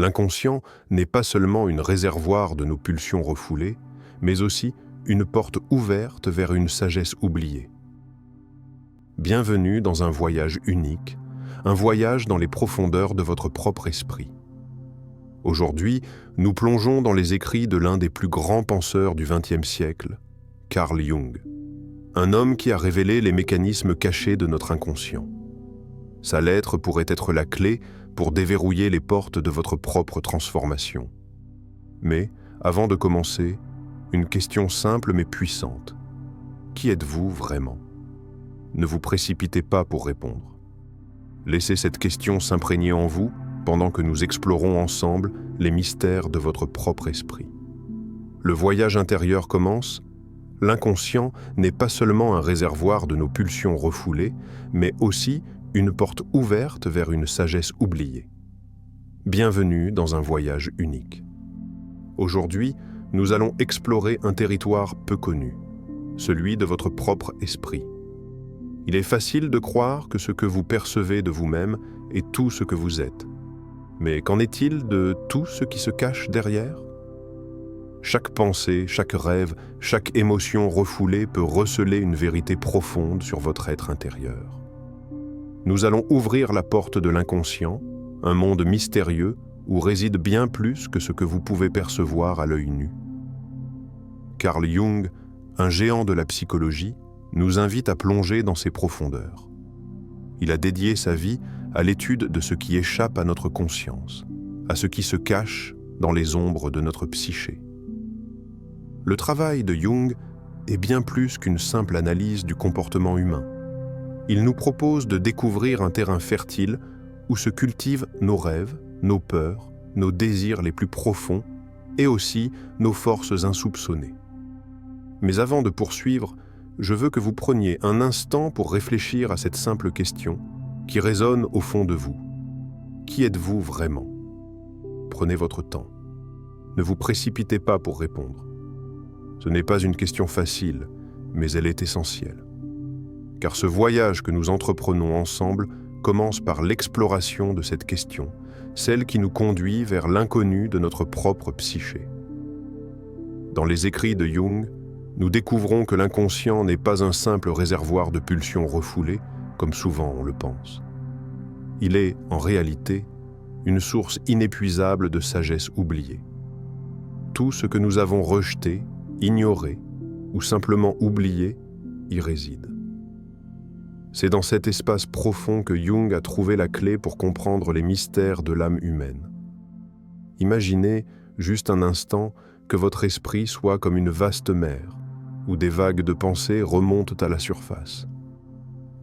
L'inconscient n'est pas seulement une réservoir de nos pulsions refoulées, mais aussi une porte ouverte vers une sagesse oubliée. Bienvenue dans un voyage unique, un voyage dans les profondeurs de votre propre esprit. Aujourd'hui, nous plongeons dans les écrits de l'un des plus grands penseurs du XXe siècle, Carl Jung, un homme qui a révélé les mécanismes cachés de notre inconscient. Sa lettre pourrait être la clé pour déverrouiller les portes de votre propre transformation. Mais, avant de commencer, une question simple mais puissante. Qui êtes-vous vraiment ? Ne vous précipitez pas pour répondre. Laissez cette question s'imprégner en vous pendant que nous explorons ensemble les mystères de votre propre esprit. Le voyage intérieur commence. L'inconscient n'est pas seulement un réservoir de nos pulsions refoulées, mais aussi une porte ouverte vers une sagesse oubliée. Bienvenue dans un voyage unique. Aujourd'hui, nous allons explorer un territoire peu connu, celui de votre propre esprit. Il est facile de croire que ce que vous percevez de vous-même est tout ce que vous êtes. Mais qu'en est-il de tout ce qui se cache derrière ? Chaque pensée, chaque rêve, chaque émotion refoulée peut receler une vérité profonde sur votre être intérieur. Nous allons ouvrir la porte de l'inconscient, un monde mystérieux où réside bien plus que ce que vous pouvez percevoir à l'œil nu. Carl Jung, un géant de la psychologie, nous invite à plonger dans ses profondeurs. Il a dédié sa vie à l'étude de ce qui échappe à notre conscience, à ce qui se cache dans les ombres de notre psyché. Le travail de Jung est bien plus qu'une simple analyse du comportement humain. Il nous propose de découvrir un terrain fertile où se cultivent nos rêves, nos peurs, nos désirs les plus profonds et aussi nos forces insoupçonnées. Mais avant de poursuivre, je veux que vous preniez un instant pour réfléchir à cette simple question qui résonne au fond de vous. Qui êtes-vous vraiment ? Prenez votre temps. Ne vous précipitez pas pour répondre. Ce n'est pas une question facile, mais elle est essentielle. Car ce voyage que nous entreprenons ensemble commence par l'exploration de cette question, celle qui nous conduit vers l'inconnu de notre propre psyché. Dans les écrits de Jung, nous découvrons que l'inconscient n'est pas un simple réservoir de pulsions refoulées, comme souvent on le pense. Il est, en réalité, une source inépuisable de sagesse oubliée. Tout ce que nous avons rejeté, ignoré ou simplement oublié y réside. C'est dans cet espace profond que Jung a trouvé la clé pour comprendre les mystères de l'âme humaine. Imaginez, juste un instant, que votre esprit soit comme une vaste mer, où des vagues de pensée remontent à la surface.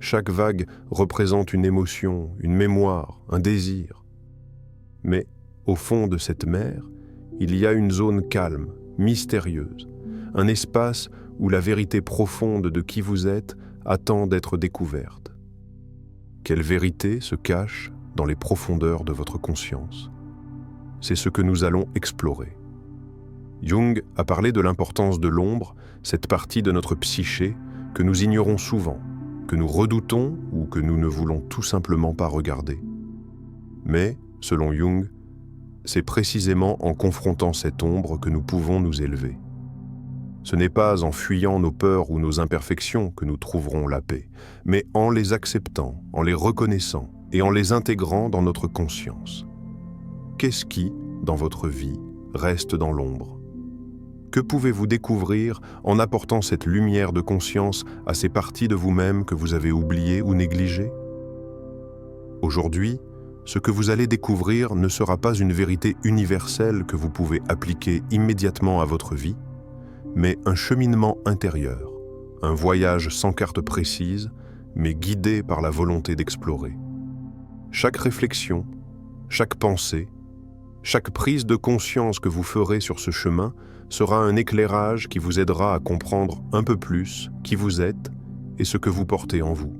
Chaque vague représente une émotion, une mémoire, un désir. Mais, au fond de cette mer, il y a une zone calme, mystérieuse, un espace où la vérité profonde de qui vous êtes attend d'être découverte. Quelle vérité se cache dans les profondeurs de votre conscience ? C'est ce que nous allons explorer. Jung a parlé de l'importance de l'ombre, cette partie de notre psyché que nous ignorons souvent, que nous redoutons ou que nous ne voulons tout simplement pas regarder. Mais, selon Jung, c'est précisément en confrontant cette ombre que nous pouvons nous élever. Ce n'est pas en fuyant nos peurs ou nos imperfections que nous trouverons la paix, mais en les acceptant, en les reconnaissant et en les intégrant dans notre conscience. Qu'est-ce qui, dans votre vie, reste dans l'ombre ? Que pouvez-vous découvrir en apportant cette lumière de conscience à ces parties de vous-même que vous avez oubliées ou négligées ? Aujourd'hui, ce que vous allez découvrir ne sera pas une vérité universelle que vous pouvez appliquer immédiatement à votre vie, mais un cheminement intérieur, un voyage sans carte précise, mais guidé par la volonté d'explorer. Chaque réflexion, chaque pensée, chaque prise de conscience que vous ferez sur ce chemin sera un éclairage qui vous aidera à comprendre un peu plus qui vous êtes et ce que vous portez en vous.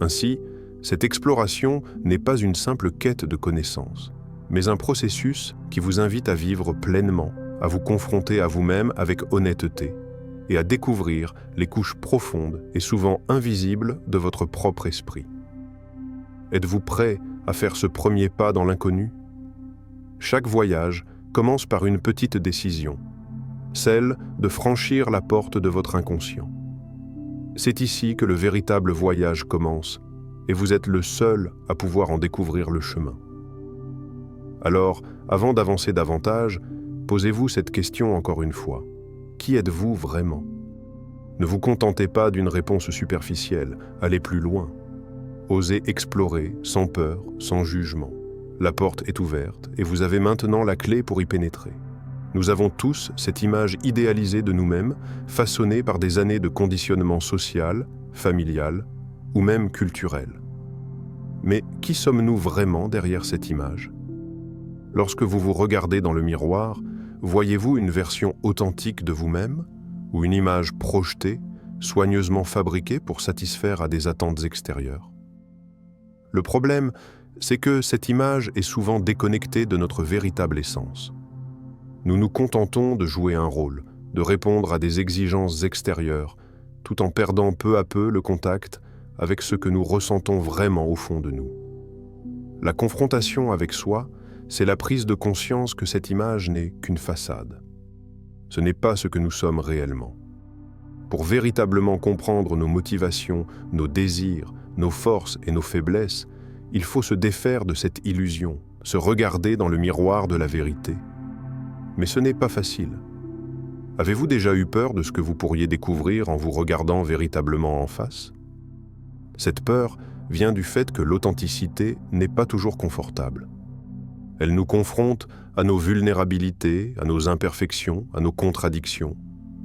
Ainsi, cette exploration n'est pas une simple quête de connaissances, mais un processus qui vous invite à vivre pleinement, à vous confronter à vous-même avec honnêteté et à découvrir les couches profondes et souvent invisibles de votre propre esprit. Êtes-vous prêt à faire ce premier pas dans l'inconnu ? Chaque voyage commence par une petite décision, celle de franchir la porte de votre inconscient. C'est ici que le véritable voyage commence, et vous êtes le seul à pouvoir en découvrir le chemin. Alors, avant d'avancer davantage, posez-vous cette question encore une fois. Qui êtes-vous vraiment ? Ne vous contentez pas d'une réponse superficielle, allez plus loin. Osez explorer, sans peur, sans jugement. La porte est ouverte et vous avez maintenant la clé pour y pénétrer. Nous avons tous cette image idéalisée de nous-mêmes, façonnée par des années de conditionnement social, familial ou même culturel. Mais qui sommes-nous vraiment derrière cette image ? Lorsque vous vous regardez dans le miroir, voyez-vous une version authentique de vous-même ou une image projetée, soigneusement fabriquée pour satisfaire à des attentes extérieures ? Le problème, c'est que cette image est souvent déconnectée de notre véritable essence. Nous nous contentons de jouer un rôle, de répondre à des exigences extérieures, tout en perdant peu à peu le contact avec ce que nous ressentons vraiment au fond de nous. La confrontation avec soi, c'est la prise de conscience que cette image n'est qu'une façade. Ce n'est pas ce que nous sommes réellement. Pour véritablement comprendre nos motivations, nos désirs, nos forces et nos faiblesses, il faut se défaire de cette illusion, se regarder dans le miroir de la vérité. Mais ce n'est pas facile. Avez-vous déjà eu peur de ce que vous pourriez découvrir en vous regardant véritablement en face ? Cette peur vient du fait que l'authenticité n'est pas toujours confortable. Elle nous confronte à nos vulnérabilités, à nos imperfections, à nos contradictions.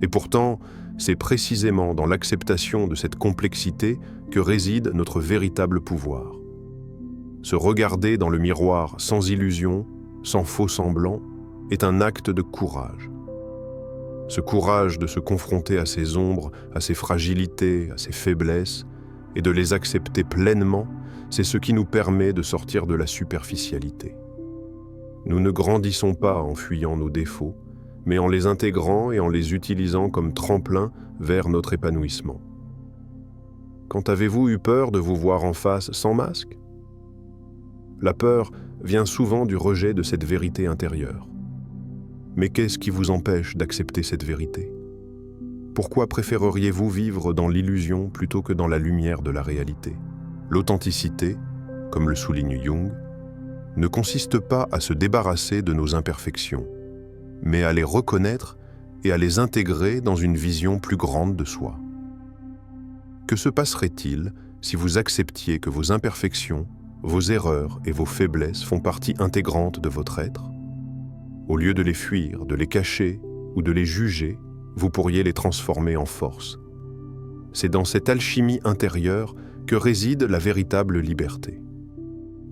Et pourtant, c'est précisément dans l'acceptation de cette complexité que réside notre véritable pouvoir. Se regarder dans le miroir sans illusion, sans faux semblant, est un acte de courage. Ce courage de se confronter à ses ombres, à ses fragilités, à ses faiblesses, et de les accepter pleinement, c'est ce qui nous permet de sortir de la superficialité. Nous ne grandissons pas en fuyant nos défauts, mais en les intégrant et en les utilisant comme tremplin vers notre épanouissement. Quand avez-vous eu peur de vous voir en face sans masque ? La peur vient souvent du rejet de cette vérité intérieure. Mais qu'est-ce qui vous empêche d'accepter cette vérité ? Pourquoi préféreriez-vous vivre dans l'illusion plutôt que dans la lumière de la réalité ? L'authenticité, comme le souligne Jung, ne consiste pas à se débarrasser de nos imperfections, mais à les reconnaître et à les intégrer dans une vision plus grande de soi. Que se passerait-il si vous acceptiez que vos imperfections, vos erreurs et vos faiblesses font partie intégrante de votre être ? Au lieu de les fuir, de les cacher ou de les juger, vous pourriez les transformer en force. C'est dans cette alchimie intérieure que réside la véritable liberté.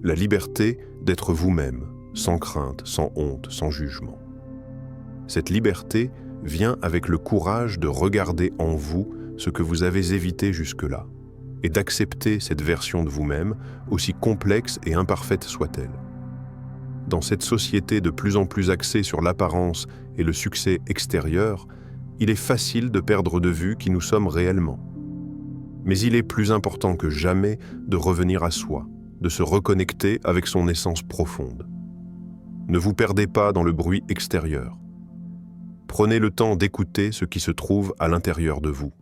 La liberté d'être vous-même, sans crainte, sans honte, sans jugement. Cette liberté vient avec le courage de regarder en vous ce que vous avez évité jusque-là, et d'accepter cette version de vous-même, aussi complexe et imparfaite soit-elle. Dans cette société de plus en plus axée sur l'apparence et le succès extérieur, il est facile de perdre de vue qui nous sommes réellement. Mais il est plus important que jamais de revenir à soi, de se reconnecter avec son essence profonde. Ne vous perdez pas dans le bruit extérieur. Prenez le temps d'écouter ce qui se trouve à l'intérieur de vous.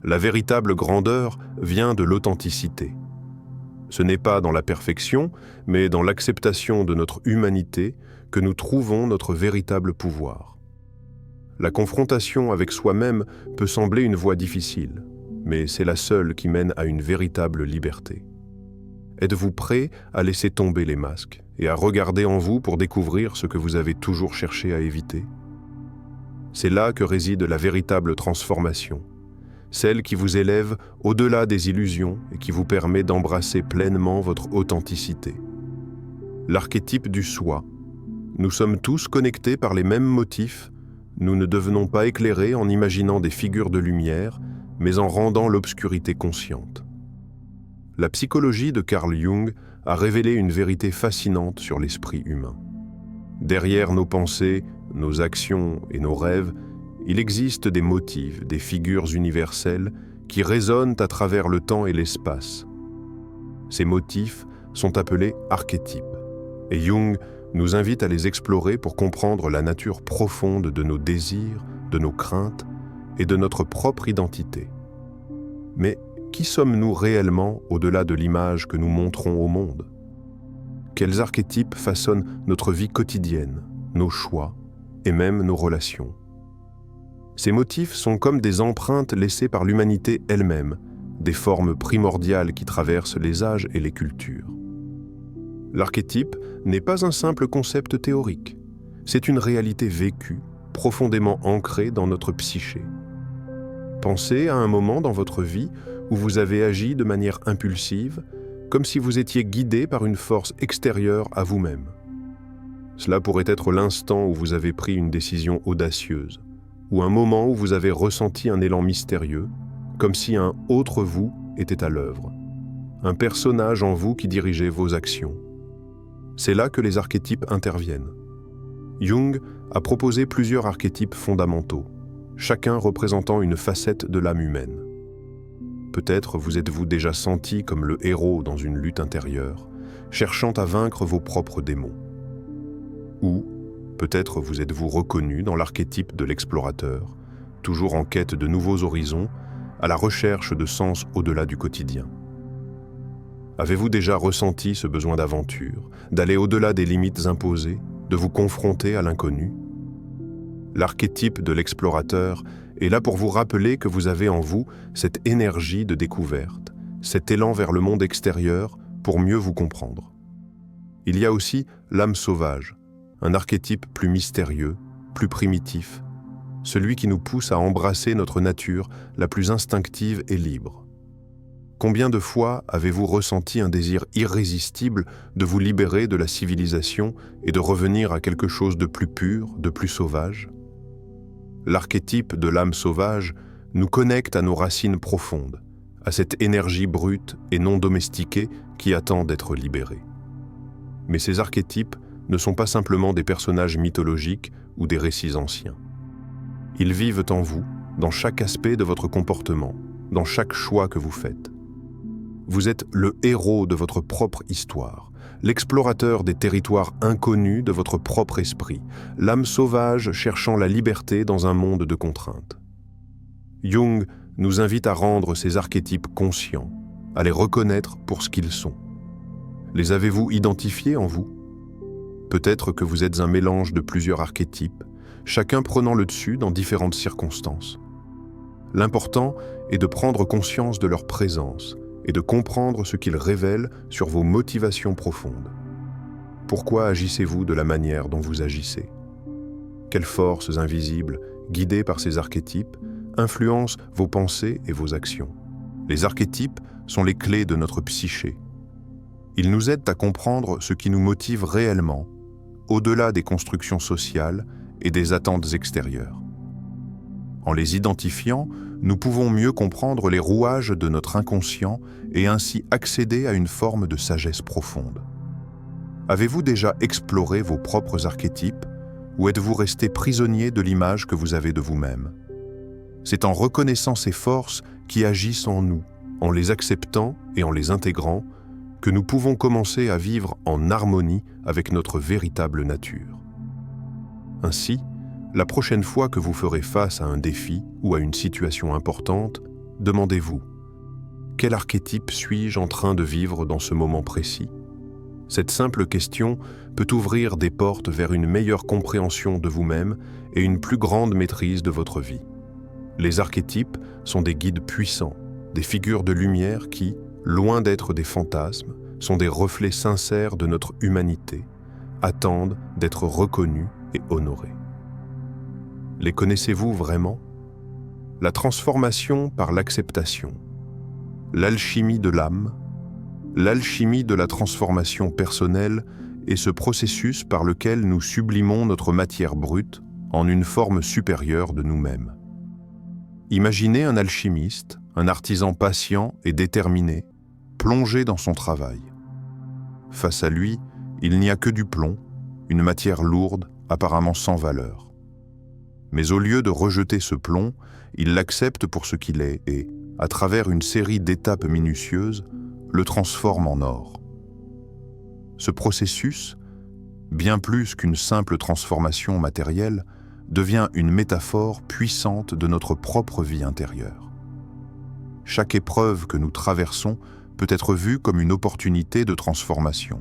La véritable grandeur vient de l'authenticité. Ce n'est pas dans la perfection, mais dans l'acceptation de notre humanité que nous trouvons notre véritable pouvoir. La confrontation avec soi-même peut sembler une voie difficile, mais c'est la seule qui mène à une véritable liberté. Êtes-vous prêt à laisser tomber les masques et à regarder en vous pour découvrir ce que vous avez toujours cherché à éviter ? C'est là que réside la véritable transformation, celle qui vous élève au-delà des illusions et qui vous permet d'embrasser pleinement votre authenticité. L'archétype du soi. Nous sommes tous connectés par les mêmes motifs, nous ne devenons pas éclairés en imaginant des figures de lumière, mais en rendant l'obscurité consciente. La psychologie de Carl Jung a révélé une vérité fascinante sur l'esprit humain. Derrière nos pensées, nos actions et nos rêves, il existe des motifs, des figures universelles qui résonnent à travers le temps et l'espace. Ces motifs sont appelés archétypes, et Jung nous invite à les explorer pour comprendre la nature profonde de nos désirs, de nos craintes et de notre propre identité. Mais qui sommes-nous réellement au-delà de l'image que nous montrons au monde? Quels archétypes façonnent notre vie quotidienne, nos choix et même nos relations? Ces motifs sont comme des empreintes laissées par l'humanité elle-même, des formes primordiales qui traversent les âges et les cultures. L'archétype n'est pas un simple concept théorique, c'est une réalité vécue, profondément ancrée dans notre psyché. Pensez à un moment dans votre vie où vous avez agi de manière impulsive, comme si vous étiez guidé par une force extérieure à vous-même. Cela pourrait être l'instant où vous avez pris une décision audacieuse, ou un moment où vous avez ressenti un élan mystérieux, comme si un autre vous était à l'œuvre, un personnage en vous qui dirigeait vos actions. C'est là que les archétypes interviennent. Jung a proposé plusieurs archétypes fondamentaux, chacun représentant une facette de l'âme humaine. Peut-être vous êtes-vous déjà senti comme le héros dans une lutte intérieure, cherchant à vaincre vos propres démons. Ou peut-être vous êtes-vous reconnu dans l'archétype de l'explorateur, toujours en quête de nouveaux horizons, à la recherche de sens au-delà du quotidien. Avez-vous déjà ressenti ce besoin d'aventure, d'aller au-delà des limites imposées, de vous confronter à l'inconnu? L'archétype de l'explorateur est là pour vous rappeler que vous avez en vous cette énergie de découverte, cet élan vers le monde extérieur pour mieux vous comprendre. Il y a aussi l'âme sauvage, un archétype plus mystérieux, plus primitif, celui qui nous pousse à embrasser notre nature la plus instinctive et libre. Combien de fois avez-vous ressenti un désir irrésistible de vous libérer de la civilisation et de revenir à quelque chose de plus pur, de plus sauvage? L'archétype de l'âme sauvage nous connecte à nos racines profondes, à cette énergie brute et non domestiquée qui attend d'être libérée. Mais ces archétypes ne sont pas simplement des personnages mythologiques ou des récits anciens. Ils vivent en vous, dans chaque aspect de votre comportement, dans chaque choix que vous faites. Vous êtes le héros de votre propre histoire, l'explorateur des territoires inconnus de votre propre esprit, l'âme sauvage cherchant la liberté dans un monde de contraintes. Jung nous invite à rendre ces archétypes conscients, à les reconnaître pour ce qu'ils sont. Les avez-vous identifiés en vous? Peut-être que vous êtes un mélange de plusieurs archétypes, chacun prenant le dessus dans différentes circonstances. L'important est de prendre conscience de leur présence et de comprendre ce qu'ils révèlent sur vos motivations profondes. Pourquoi agissez-vous de la manière dont vous agissez? Quelles forces invisibles, guidées par ces archétypes, influencent vos pensées et vos actions? Les archétypes sont les clés de notre psyché. Ils nous aident à comprendre ce qui nous motive réellement, au-delà des constructions sociales et des attentes extérieures. En les identifiant, nous pouvons mieux comprendre les rouages de notre inconscient et ainsi accéder à une forme de sagesse profonde. Avez-vous déjà exploré vos propres archétypes ou êtes-vous resté prisonnier de l'image que vous avez de vous-même? C'est en reconnaissant ces forces qui agissent en nous, en les acceptant et en les intégrant, que nous pouvons commencer à vivre en harmonie avec notre véritable nature. Ainsi, la prochaine fois que vous ferez face à un défi ou à une situation importante, demandez-vous: quel archétype suis-je en train de vivre dans ce moment précis? Cette simple question peut ouvrir des portes vers une meilleure compréhension de vous-même et une plus grande maîtrise de votre vie. Les archétypes sont des guides puissants, des figures de lumière qui, loin d'être des fantasmes, sont des reflets sincères de notre humanité, attendent d'être reconnus et honorés. Les connaissez-vous vraiment? La transformation par l'acceptation, l'alchimie de l'âme, l'alchimie de la transformation personnelle est ce processus par lequel nous sublimons notre matière brute en une forme supérieure de nous-mêmes. Imaginez un alchimiste, un artisan patient et déterminé, plongé dans son travail. Face à lui, il n'y a que du plomb, une matière lourde, apparemment sans valeur. Mais au lieu de rejeter ce plomb, il l'accepte pour ce qu'il est et, à travers une série d'étapes minutieuses, le transforme en or. Ce processus, bien plus qu'une simple transformation matérielle, devient une métaphore puissante de notre propre vie intérieure. Chaque épreuve que nous traversons peut être vue comme une opportunité de transformation.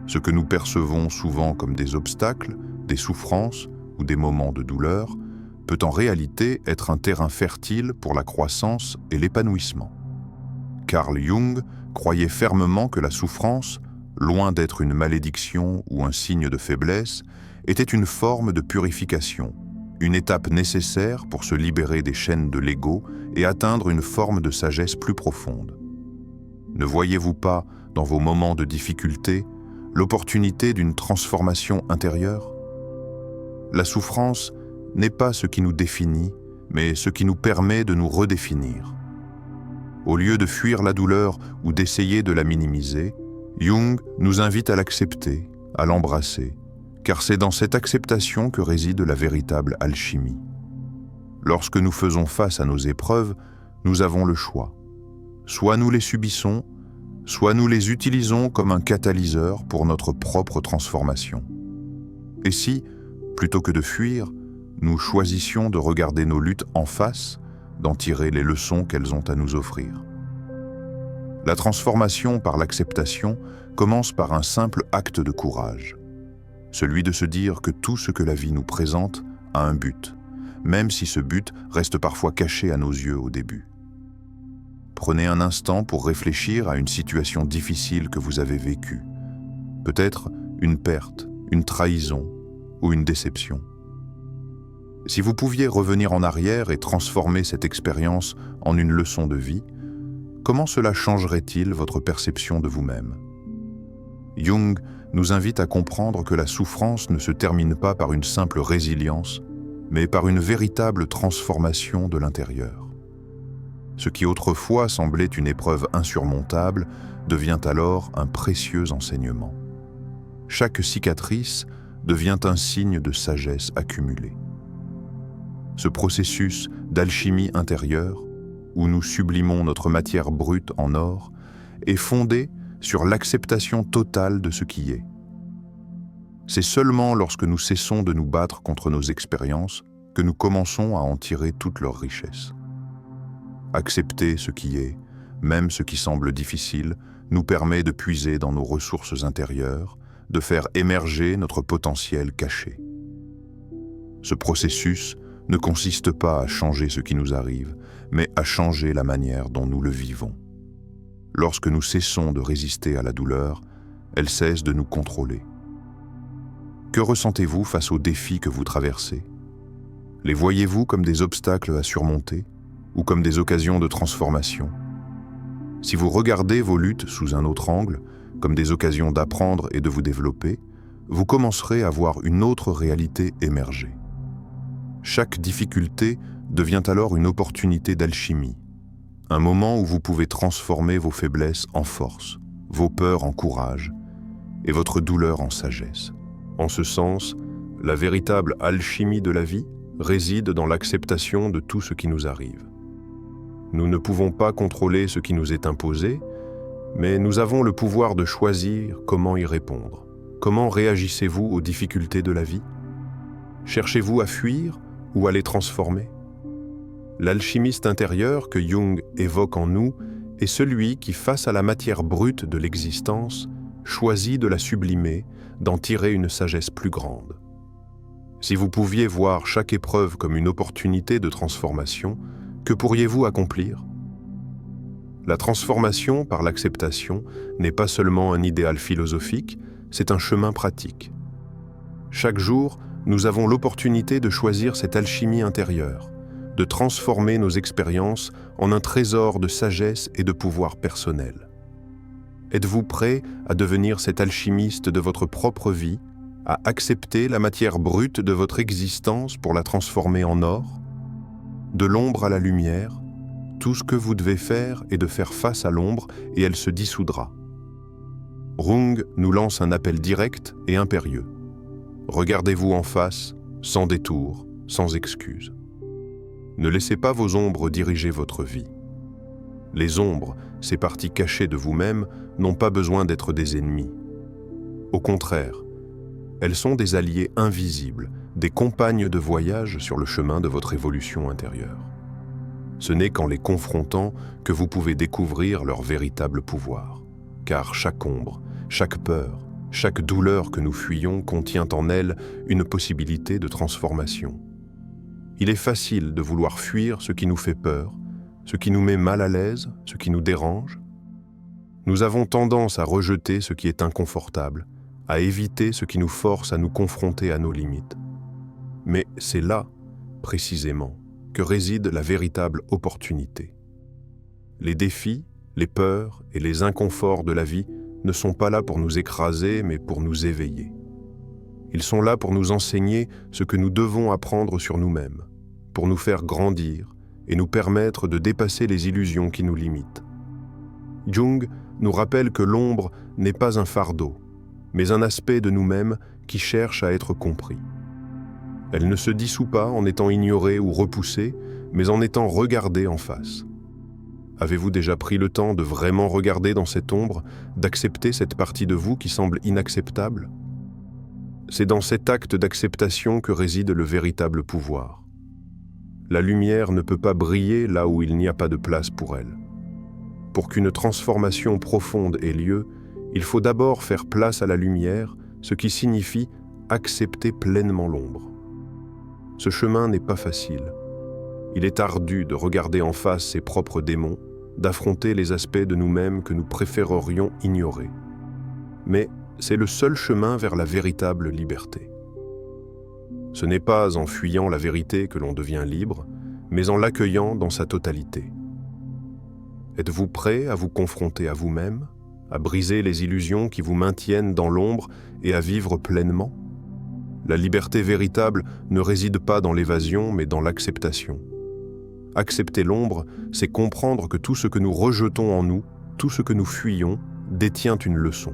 Ce que nous percevons souvent comme des obstacles, des souffrances ou des moments de douleur peut en réalité être un terrain fertile pour la croissance et l'épanouissement. Carl Jung croyait fermement que la souffrance, loin d'être une malédiction ou un signe de faiblesse, était une forme de purification, une étape nécessaire pour se libérer des chaînes de l'ego et atteindre une forme de sagesse plus profonde. Ne voyez-vous pas, dans vos moments de difficulté, l'opportunité d'une transformation intérieure? La souffrance n'est pas ce qui nous définit, mais ce qui nous permet de nous redéfinir. Au lieu de fuir la douleur ou d'essayer de la minimiser, Jung nous invite à l'accepter, à l'embrasser, car c'est dans cette acceptation que réside la véritable alchimie. Lorsque nous faisons face à nos épreuves, nous avons le choix. Soit nous les subissons, soit nous les utilisons comme un catalyseur pour notre propre transformation. Et si, plutôt que de fuir, nous choisissions de regarder nos luttes en face, d'en tirer les leçons qu'elles ont à nous offrir. La transformation par l'acceptation commence par un simple acte de courage, celui de se dire que tout ce que la vie nous présente a un but, même si ce but reste parfois caché à nos yeux au début. Prenez un instant pour réfléchir à une situation difficile que vous avez vécue, peut-être une perte, une trahison ou une déception. Si vous pouviez revenir en arrière et transformer cette expérience en une leçon de vie, comment cela changerait-il votre perception de vous-même? Jung nous invite à comprendre que la souffrance ne se termine pas par une simple résilience, mais par une véritable transformation de l'intérieur. Ce qui autrefois semblait une épreuve insurmontable devient alors un précieux enseignement. Chaque cicatrice devient un signe de sagesse accumulée. Ce processus d'alchimie intérieure, où nous sublimons notre matière brute en or, est fondé sur l'acceptation totale de ce qui est. C'est seulement lorsque nous cessons de nous battre contre nos expériences que nous commençons à en tirer toute leur richesse. Accepter ce qui est, même ce qui semble difficile, nous permet de puiser dans nos ressources intérieures, de faire émerger notre potentiel caché. Ce processus ne consiste pas à changer ce qui nous arrive, mais à changer la manière dont nous le vivons. Lorsque nous cessons de résister à la douleur, elle cesse de nous contrôler. Que ressentez-vous face aux défis que vous traversez? Les voyez-vous comme des obstacles à surmonter ou comme des occasions de transformation? Si vous regardez vos luttes sous un autre angle, comme des occasions d'apprendre et de vous développer, vous commencerez à voir une autre réalité émerger. Chaque difficulté devient alors une opportunité d'alchimie, un moment où vous pouvez transformer vos faiblesses en force, vos peurs en courage et votre douleur en sagesse. En ce sens, la véritable alchimie de la vie réside dans l'acceptation de tout ce qui nous arrive. Nous ne pouvons pas contrôler ce qui nous est imposé, mais nous avons le pouvoir de choisir comment y répondre. Comment réagissez-vous aux difficultés de la vie? Cherchez-vous à fuir ou à les transformer? L'alchimiste intérieur que Jung évoque en nous est celui qui, face à la matière brute de l'existence, choisit de la sublimer, d'en tirer une sagesse plus grande. Si vous pouviez voir chaque épreuve comme une opportunité de transformation, que pourriez-vous accomplir? La transformation par l'acceptation n'est pas seulement un idéal philosophique, c'est un chemin pratique. Chaque jour, nous avons l'opportunité de choisir cette alchimie intérieure, de transformer nos expériences en un trésor de sagesse et de pouvoir personnel. Êtes-vous prêt à devenir cet alchimiste de votre propre vie, à accepter la matière brute de votre existence pour la transformer en or? De l'ombre à la lumière, tout ce que vous devez faire est de faire face à l'ombre et elle se dissoudra. Jung nous lance un appel direct et impérieux. Regardez-vous en face, sans détour, sans excuse. Ne laissez pas vos ombres diriger votre vie. Les ombres, ces parties cachées de vous-même, n'ont pas besoin d'être des ennemis. Au contraire, Elles sont des alliés invisibles, des compagnes de voyage sur le chemin de votre évolution intérieure. Ce n'est qu'en les confrontant que vous pouvez découvrir leur véritable pouvoir. Car chaque ombre, chaque peur, chaque douleur que nous fuyons contient en elle une possibilité de transformation. Il est facile de vouloir fuir ce qui nous fait peur, ce qui nous met mal à l'aise, ce qui nous dérange. Nous avons tendance à rejeter ce qui est inconfortable, à éviter ce qui nous force à nous confronter à nos limites. Mais c'est là, précisément, que réside la véritable opportunité. Les défis, les peurs et les inconforts de la vie ne sont pas là pour nous écraser, mais pour nous éveiller. Ils sont là pour nous enseigner ce que nous devons apprendre sur nous-mêmes, pour nous faire grandir et nous permettre de dépasser les illusions qui nous limitent. Jung nous rappelle que l'ombre n'est pas un fardeau, mais un aspect de nous-mêmes qui cherche à être compris. Elle ne se dissout pas en étant ignorée ou repoussée, mais en étant regardée en face. Avez-vous déjà pris le temps de vraiment regarder dans cette ombre, d'accepter cette partie de vous qui semble inacceptable ? C'est dans cet acte d'acceptation que réside le véritable pouvoir. La lumière ne peut pas briller là où il n'y a pas de place pour elle. Pour qu'une transformation profonde ait lieu, il faut d'abord faire place à la lumière, ce qui signifie accepter pleinement l'ombre. Ce chemin n'est pas facile. Il est ardu de regarder en face ses propres démons, d'affronter les aspects de nous-mêmes que nous préférerions ignorer. Mais c'est le seul chemin vers la véritable liberté. Ce n'est pas en fuyant la vérité que l'on devient libre, mais en l'accueillant dans sa totalité. Êtes-vous prêt à vous confronter à vous-même, à briser les illusions qui vous maintiennent dans l'ombre et à vivre pleinement ? La liberté véritable ne réside pas dans l'évasion, mais dans l'acceptation. Accepter l'ombre, c'est comprendre que tout ce que nous rejetons en nous, tout ce que nous fuyons, détient une leçon.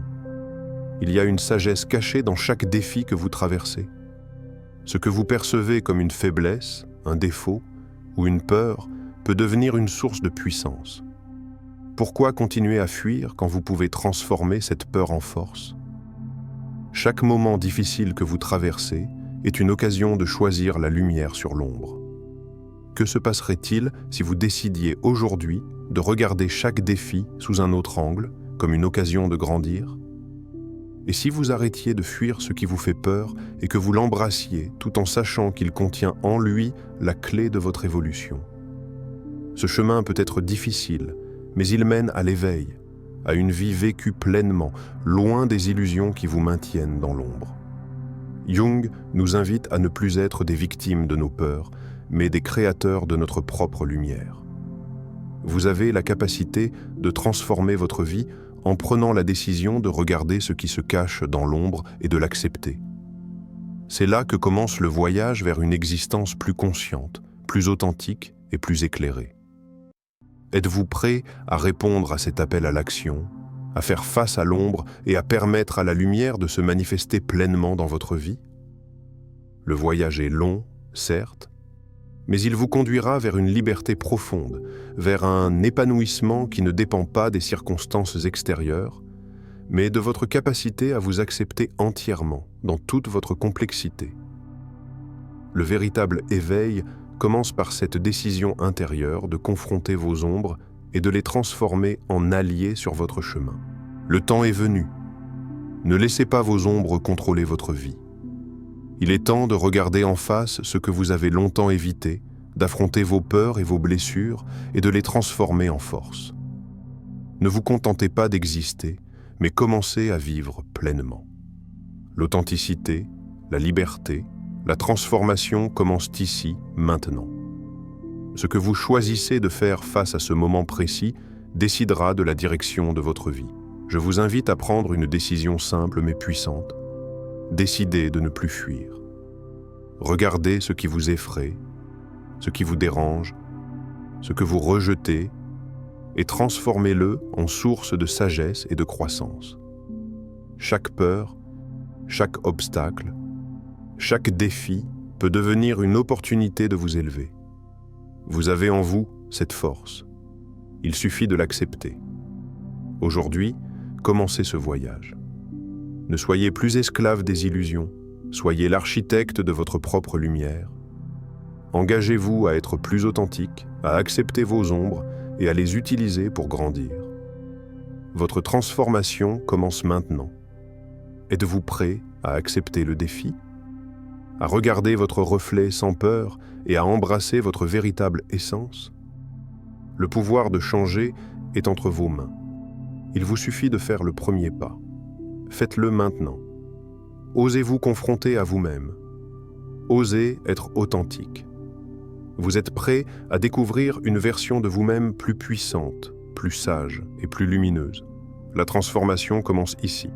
Il y a une sagesse cachée dans chaque défi que vous traversez. Ce que vous percevez comme une faiblesse, un défaut ou une peur peut devenir une source de puissance. Pourquoi continuer à fuir quand vous pouvez transformer cette peur en force ? Chaque moment difficile que vous traversez est une occasion de choisir la lumière sur l'ombre. Que se passerait-il si vous décidiez aujourd'hui de regarder chaque défi sous un autre angle, comme une occasion de grandir ? Et si vous arrêtiez de fuir ce qui vous fait peur et que vous l'embrassiez tout en sachant qu'il contient en lui la clé de votre évolution ? Ce chemin peut être difficile, mais il mène à l'éveil, à une vie vécue pleinement, loin des illusions qui vous maintiennent dans l'ombre. Jung nous invite à ne plus être des victimes de nos peurs, mais des créateurs de notre propre lumière. Vous avez la capacité de transformer votre vie en prenant la décision de regarder ce qui se cache dans l'ombre et de l'accepter. C'est là que commence le voyage vers une existence plus consciente, plus authentique et plus éclairée. Êtes-vous prêt à répondre à cet appel à l'action, à faire face à l'ombre et à permettre à la lumière de se manifester pleinement dans votre vie ? Le voyage est long, certes, mais il vous conduira vers une liberté profonde, vers un épanouissement qui ne dépend pas des circonstances extérieures, mais de votre capacité à vous accepter entièrement, dans toute votre complexité. Le véritable éveil commence par cette décision intérieure de confronter vos ombres et de les transformer en alliés sur votre chemin. Le temps est venu. Ne laissez pas vos ombres contrôler votre vie. Il est temps de regarder en face ce que vous avez longtemps évité, d'affronter vos peurs et vos blessures et de les transformer en force. Ne vous contentez pas d'exister, mais commencez à vivre pleinement. L'authenticité, la liberté, la transformation commencent ici, maintenant. Ce que vous choisissez de faire face à ce moment précis décidera de la direction de votre vie. Je vous invite à prendre une décision simple mais puissante. Décidez de ne plus fuir. Regardez ce qui vous effraie, ce qui vous dérange, ce que vous rejetez, et transformez-le en source de sagesse et de croissance. Chaque peur, chaque obstacle, chaque défi peut devenir une opportunité de vous élever. Vous avez en vous cette force. Il suffit de l'accepter. Aujourd'hui, commencez ce voyage. Ne soyez plus esclave des illusions, soyez l'architecte de votre propre lumière. Engagez-vous à être plus authentique, à accepter vos ombres et à les utiliser pour grandir. Votre transformation commence maintenant. Êtes-vous prêt à accepter le défi? À regarder votre reflet sans peur et à embrasser votre véritable essence? Le pouvoir de changer est entre vos mains. Il vous suffit de faire le premier pas. Faites-le maintenant. Osez vous confronter à vous-même. Osez être authentique. Vous êtes prêt à découvrir une version de vous-même plus puissante, plus sage et plus lumineuse. La transformation commence ici.